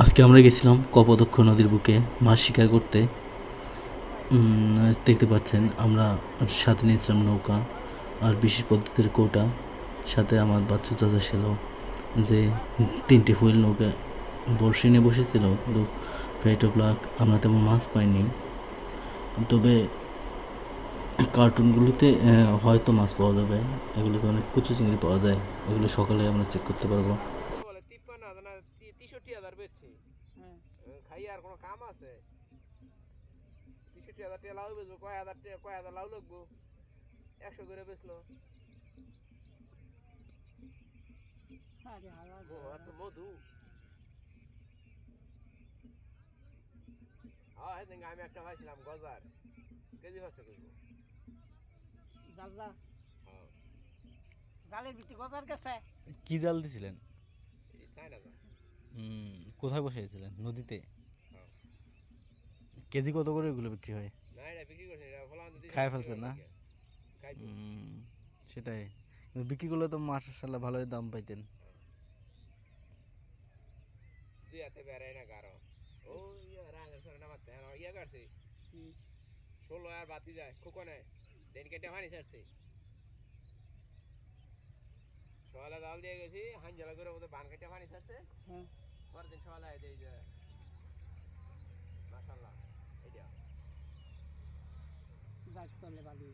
আজকে আমরা গেছিলাম কপোতাক্ষ নদীর বুকে মাছ শিকার করতে। দেখতে পাচ্ছেন আমরা সাথে নিয়েছিলাম নৌকা আর বিশেষ পদ্ধতির কৌটা। সাথে আমার বাচ্চু চাচা ছিল যে তিনটে হুইল নৌকা বড়শি নিয়ে বসেছিল, কিন্তু পেট অফ লাক আমরা তেমন মাছ পাইনি। তবে কার্টুনগুলোতে হয়তো মাছ পাওয়া যাবে, এগুলোতে অনেক কুচু চিংড়ি পাওয়া যায়, এগুলো সকালে আমরা চেক করতে পারবো। কত বলে 53,000 না 63,000 বেচছে। খাই আর কোনো কাম আছে? 63,000 টাকা লাউ বেচবো, কয় হাজার লাউ লাগবো? 100 করে বেচলো। এত মধু। হ্যাঁ, আমি একটা পাইছিলাম গজার, কেজি পাঁচশো করবো। হ্যাঁ, জালের ভিতরে গজার গেছে। কি জাল দিছিলেন? এই চায়না যা। কোথায় বসিয়েছিলেন? নদীতে? হ্যাঁ, কেজি কত করে এগুলো বিক্রি হয়? না এটা বিক্রি করছি, এটা ফলান দিতে খায় ফেলছেন না? খাইবো। সেটাই। কিন্তু বিক্রি করলে তো মাশাআল্লাহ ভালোই দাম পাইতেন। দুই হাতে বেড়াই না কারো। ও ইয়া রাঙের সরে নামাতে ইয়া কাটছে, 16 আর বাতি যায় খোকনে দেন কেটে পানি ছাড়ছে। সকালে জাল দিয়ে গেছি, হাঞ্জালা করে মধ্যে বান কেটে পানি ছাড়ছে। পরের দিন সকালে এই যে মাশাআল্লাহ এটা যাক করলে ভালোই।